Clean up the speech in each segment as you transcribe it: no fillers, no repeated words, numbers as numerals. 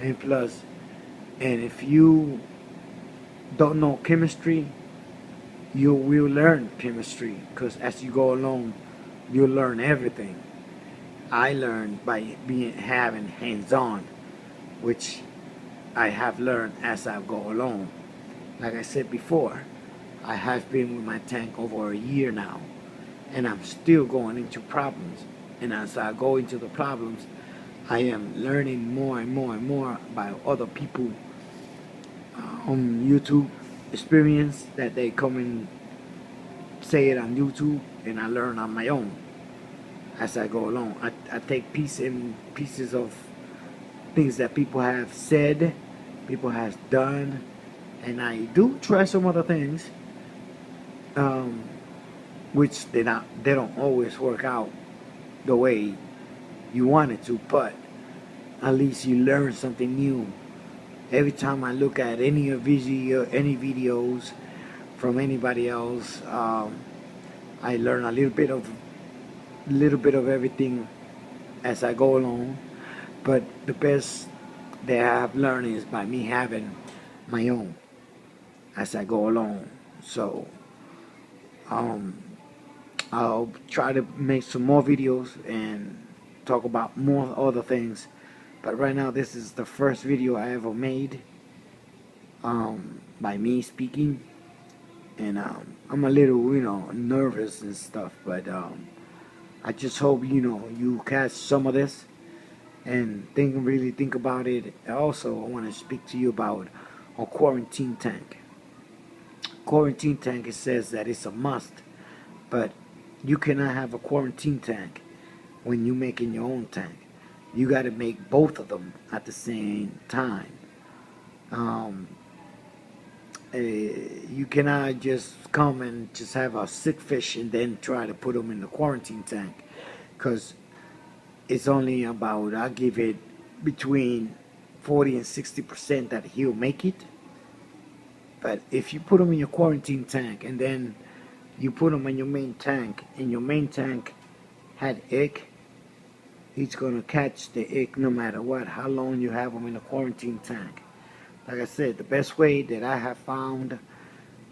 And plus, and if you don't know chemistry, you will learn chemistry, because as you go along, you'll learn everything. I learned by being having hands-on, which I have learned as I go along. Like I said before, I have been with my tank over a year now, and I'm still going into problems. And as I go into the problems, I am learning more and more and more by other people on YouTube experience that they come and say it on YouTube, and I learn on my own as I go along. I take pieces of things that people have said, people have done, and I do try some other things, um, which they don't always work out the way you want it to, but at least you learn something new. Every time I look at any videos from anybody else, I learn a little bit of everything as I go along. But the best that I have learned is by me having my own as I go along. So um, I'll try to make some more videos and talk about more other things. But right now, this is the first video I ever made, by me speaking. And I'm a little, nervous and stuff. But I just hope, you catch some of this and really think about it. Also, I want to speak to you about a quarantine tank. Quarantine tank, it says that it's a must, but you cannot have a quarantine tank when you're making your own tank. You got to make both of them at the same time. Um, you cannot just come and just have a sick fish and then try to put them in the quarantine tank, because it's only about, I give it between 40 and 60% that he'll make it. But if you put them in your quarantine tank and then you put them in your main tank, and your main tank had ick, he's gonna catch the ick no matter what, how long you have them in the quarantine tank. Like I said, the best way that I have found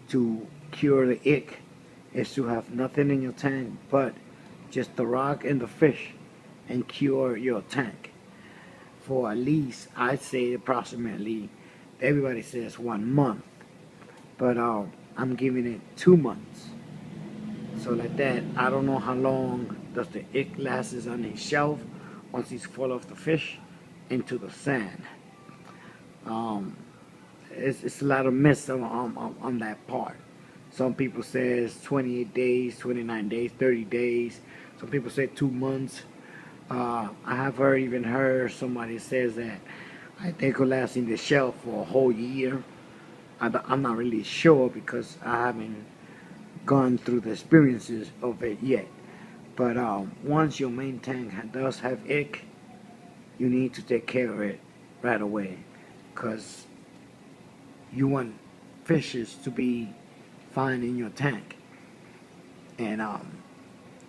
to cure the ick is to have nothing in your tank but just the rock and the fish, and cure your tank for at least, I'd say approximately, everybody says 1 month, but I'm giving it 2 months. So like that, I don't know how long does the ick lasts on his shelf once he's full of the fish into the sand. Um, it's a lot of myths on that part. Some people says 28 days, 29 days, 30 days. Some people say 2 months. I have even heard somebody says that they could last in the shelf for a whole year. I'm not really sure because I haven't gone through the experiences of it yet. But once your main tank does have ick, you need to take care of it right away, because you want fishes to be fine in your tank. And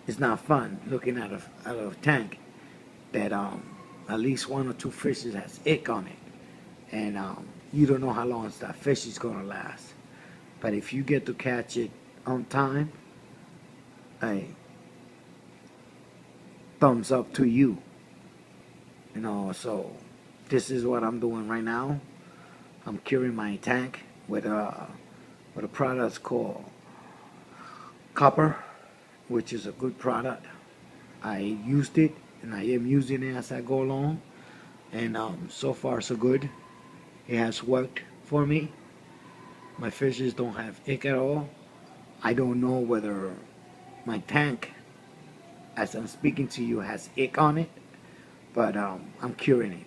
it's not fun looking at a tank that at least one or two fishes has ick on it, and you don't know how long that fish is gonna last. But if you get to catch it on time, hey, thumbs up to you. So this is what I'm doing right now. I'm curing my tank with a product called copper, which is a good product. I used it and I am using it as I go along, and so far so good. It has worked for me. My fishes don't have ick at all. I don't know whether my tank, as I'm speaking to you, has ick on it, but I'm curing it.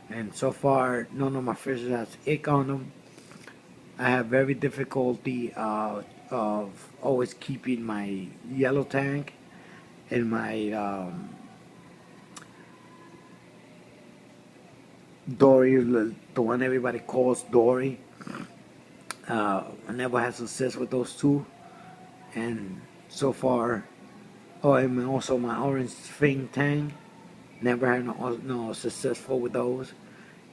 And so far, none of my fishes has ick on them. I have very difficulty of always keeping my yellow tank and my dory, the one everybody calls dory. I never had success with those two, and so far, and also my orange fin tank, never had no successful with those.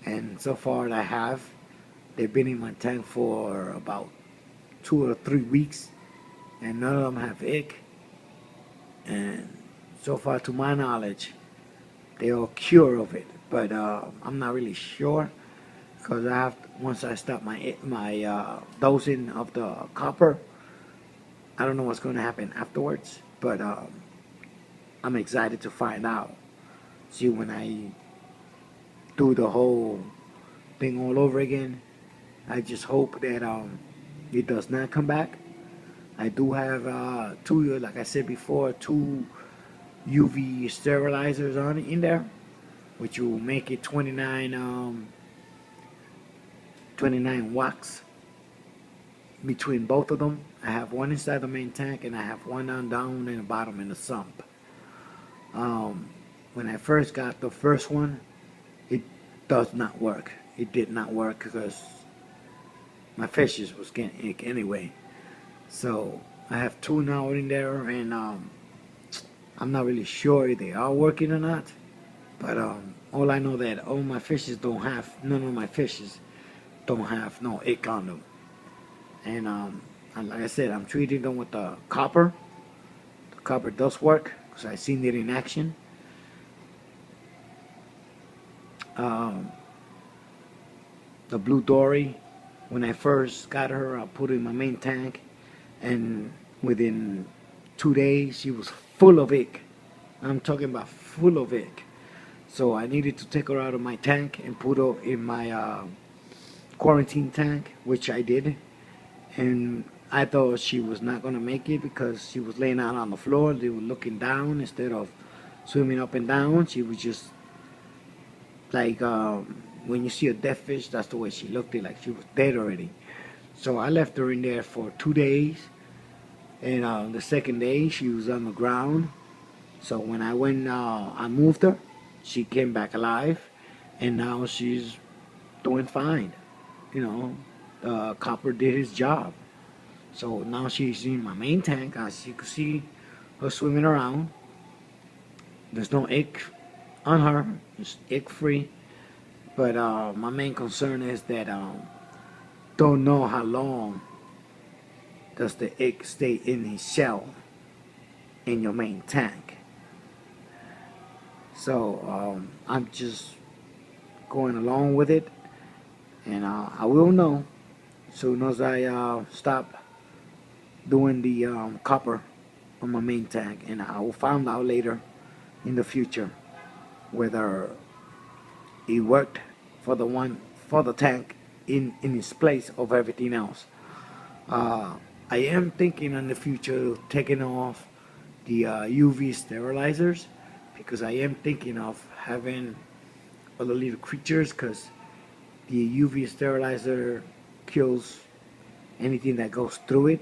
and so far I have. They've been in my tank for about 2 or 3 weeks, and none of them have ick. And so far, to my knowledge, they are cured of it. But I'm not really sure, because I have once I stop my dosing of the copper, I don't know what's going to happen afterwards. But I'm excited to find out. See, when I do the whole thing all over again, I just hope that it does not come back. I do have two, like I said before, two UV sterilizers on it in there, which will make it 29 watts between both of them. I have one inside the main tank, and I have one down in the bottom in the sump. When I first got the first one, it does not work. It did not work because my fishes was getting ick anyway. So I have two now in there, and I'm not really sure if they are working or not. But all I know that all my fishes don't have, none of my fishes don't have no ick on them. And like I said, I'm treating them with the copper. The copper does work because I've seen it in action. The blue dory, when I first got her, I put her in my main tank, and within 2 days she was full of ick. I'm talking about full of ick. So I needed to take her out of my tank and put her in my quarantine tank, which I did. And I thought she was not going to make it because she was laying out on the floor. They were looking down instead of swimming up and down. She was just like when you see a dead fish, that's the way she looked, like she was dead already. So I left her in there for 2 days, and the second day she was on the ground. So when I went, I moved her, she came back alive, and now she's doing fine. You know, copper did his job. So now she's in my main tank. As you can see her swimming around. There's no ick on her, it's ick free. But my main concern is that don't know how long does the ick stay in his shell in your main tank. So I'm just going along with it, and I will know as soon as I stop doing the copper on my main tank, and I will find out later in the future whether it worked for the tank in its place of everything else. I am thinking in the future of taking off the UV sterilizers, because I am thinking of having other little creatures, because the UV sterilizer kills anything that goes through it.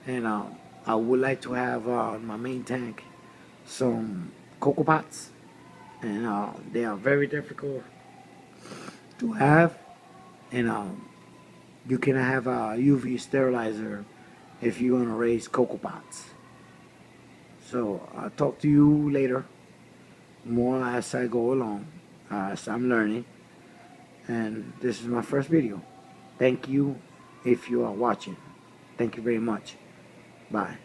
And I would like to have in my main tank some cocoa pots, and they are very difficult to have, and you can have a UV sterilizer if you're going to raise cocoa pots. So I'll talk to you later more as I go along, as I'm learning. And this is my first video. Thank you if you are watching. Thank you very much. Bye.